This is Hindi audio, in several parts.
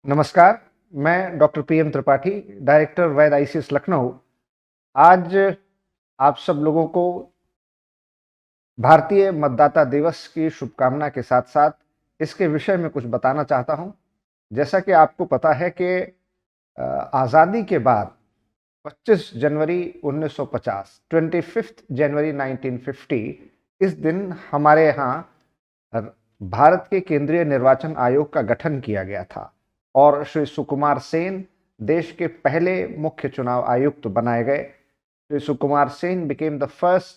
नमस्कार, मैं डॉक्टर पीएम त्रिपाठी, डायरेक्टर वैद आईसीएस लखनऊ। आज आप सब लोगों को भारतीय मतदाता दिवस की शुभकामना के साथ-साथ इसके विषय में कुछ बताना चाहता हूं। जैसा कि आपको पता है कि आज़ादी के बाद 25 जनवरी 1950, 25 जनवरी 1950 इस दिन हमारे यहाँ भारत के केंद्रीय निर्वाचन आयोग का गठन किया गया था और श्री सुकुमार सेन देश के पहले मुख्य चुनाव आयुक्त बनाए गए। Shri Sukumar Sen became the first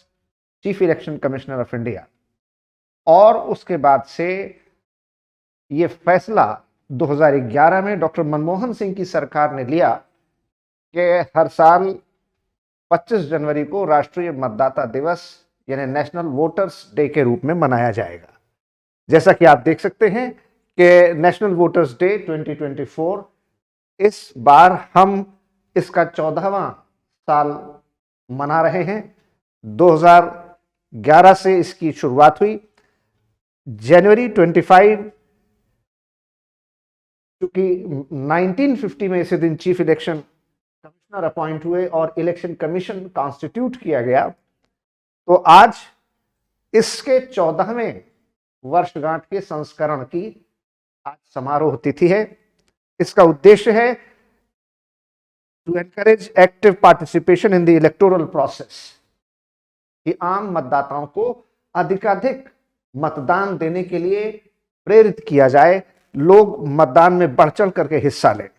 chief election commissioner of India. और उसके बाद से ये फैसला 2011 में डॉक्टर मनमोहन सिंह की सरकार ने लिया कि हर साल 25 जनवरी को राष्ट्रीय मतदाता दिवस यानी नेशनल वोटर्स डे के रूप में मनाया जाएगा। जैसा कि आप देख सकते हैं कि नेशनल वोटर्स डे 2024 इस बार हम इसका 14वां साल मना रहे हैं। 2011 से इसकी शुरुआत हुई। जनवरी 25 चूंकि 1950 में इसी दिन चीफ इलेक्शन कमिश्नर अपॉइंट हुए और इलेक्शन कमीशन कॉन्स्टिट्यूट किया गया, तो आज इसके 14वें वर्षगांठ के संस्करण की आज समारोह तिथि है। इसका उद्देश्य है to encourage active participation in the electoral process, कि आम मतदाताओं को अधिकाधिक मतदान देने के लिए प्रेरित किया जाए, लोग मतदान में बढ़ चढ़ करके हिस्सा लें।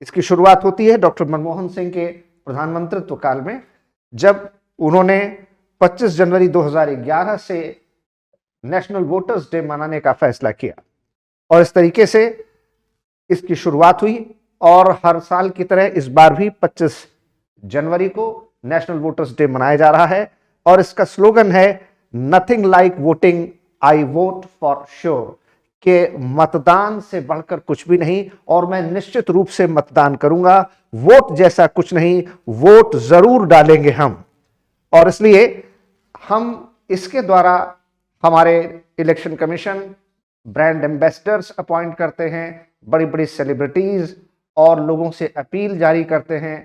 इसकी शुरुआत होती है डॉक्टर मनमोहन सिंह के प्रधानमंत्रित्व काल में, जब उन्होंने 25 जनवरी 2011 से नेशनल वोटर्स डे मनाने का फैसला किया और इस तरीके से इसकी शुरुआत हुई। और हर साल की तरह इस बार भी 25 जनवरी को नेशनल वोटर्स डे मनाया जा रहा है और इसका स्लोगन है nothing like voting, I vote for sure, कि मतदान से बढ़कर कुछ भी नहीं और मैं निश्चित रूप से मतदान करूंगा। वोट जैसा कुछ नहीं, वोट जरूर डालेंगे हम। और इसलिए हम इसके द्वारा हमारे election commission brand ambassadors appoint करते हैं, बड़ी बड़ी सेलिब्रिटीज, और लोगों से अपील जारी करते हैं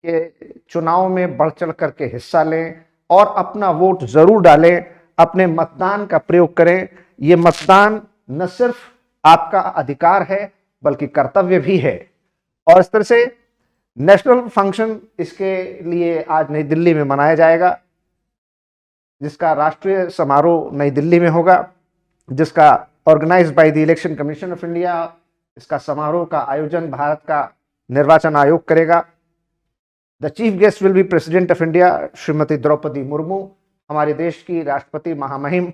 कि चुनाव में बढ़ चढ़ करके हिस्सा लें और अपना वोट जरूर डालें, अपने मतदान का प्रयोग करें। ये मतदान न सिर्फ आपका अधिकार है बल्कि कर्तव्य भी है। और इस तरह से नेशनल फंक्शन इसके लिए आज नई दिल्ली में मनाया जाएगा, जिसका राष्ट्रीय समारोह नई दिल्ली में होगा, जिसका organized by the election commission of India. इसका समारोह का आयोजन भारत का निर्वाचन आयोग करेगा। The chief guest will be president of India Shrimati Droupadi Murmu. हमारे देश की राष्ट्रपति महामहिम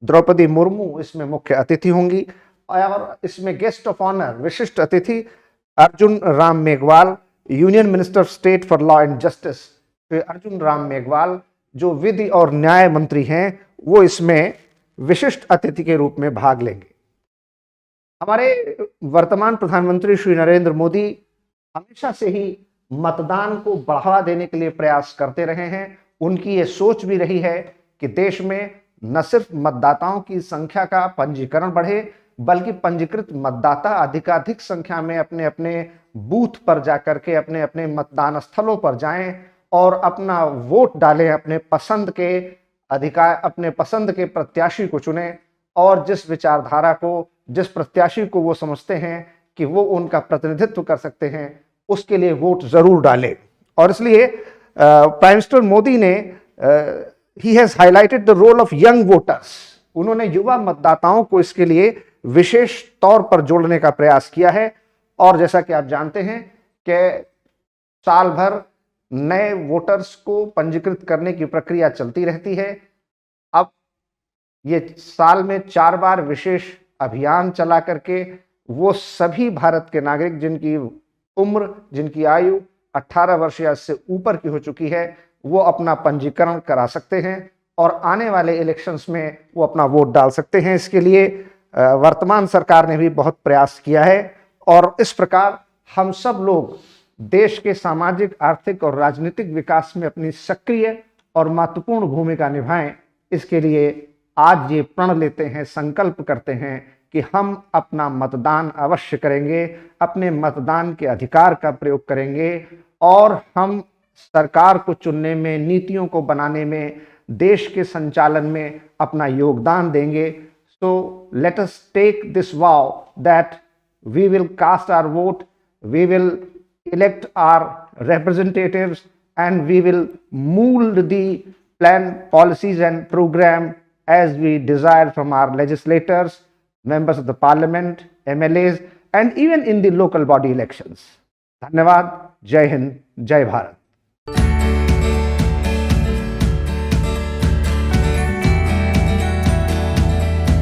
द्रौपदी मुर्मू इसमें मुख्य अतिथि होंगी और इसमें गेस्ट ऑफ ऑनर, विशिष्ट अतिथि Arjun Ram Meghwal, union minister of state for law and justice Shri Arjun Ram Meghwal, जो विधि और न्याय मंत्री हैं, वो इसमें विशिष्ट अतिथि के रूप में भाग लेंगे। हमारे वर्तमान प्रधानमंत्री श्री नरेंद्र मोदी हमेशा से ही मतदान को बढ़ावा देने के लिए प्रयास करते रहे हैं। उनकी ये सोच भी रही है कि देश में न सिर्फ मतदाताओं की संख्या का पंजीकरण बढ़े, बल्कि पंजीकृत मतदाता अधिकाधिक संख्या में अपने अपने बूथ पर जाकर के अपने अपने मतदान स्थलों पर जाएं और अपना वोट डालें, अपने पसंद के अधिकार, अपने पसंद के प्रत्याशी को चुनें और जिस विचारधारा को, जिस प्रत्याशी को वो समझते हैं कि वो उनका प्रतिनिधित्व कर सकते हैं, उसके लिए वोट जरूर डालें। और इसलिए प्राइम मिनिस्टर मोदी ने he has highlighted the role of young voters. उन्होंने युवा मतदाताओं को इसके लिए विशेष तौर पर जोड़ने का प्रयास किया है। और जैसा कि आप जानते हैं कि साल भर नए वोटर्स को पंजीकृत करने की प्रक्रिया चलती रहती है। अब ये साल में 4 बार विशेष अभियान चला करके वो सभी भारत के नागरिक जिनकी उम्र, जिनकी आयु 18 वर्ष या इससे ऊपर की हो चुकी है, वो अपना पंजीकरण करा सकते हैं और आने वाले इलेक्शंस में वो अपना वोट डाल सकते हैं। इसके लिए वर्तमान सरकार ने भी बहुत प्रयास किया है और इस प्रकार हम सब लोग देश के सामाजिक, आर्थिक और राजनीतिक विकास में अपनी सक्रिय और महत्वपूर्ण भूमिका निभाएं। इसके लिए आज ये प्रण लेते हैं, संकल्प करते हैं कि हम अपना मतदान अवश्य करेंगे, अपने मतदान के अधिकार का प्रयोग करेंगे और हम सरकार को चुनने में, नीतियों को बनाने में, देश के संचालन में अपना योगदान देंगे। So let us take this vow that we will cast our vote, we will elect our representatives, and we will mold the plan, policies and program as we desire from our legislators, members of the parliament, MLAs, and even in the local body elections. धन्यवाद। जय हिंद, जय भारत।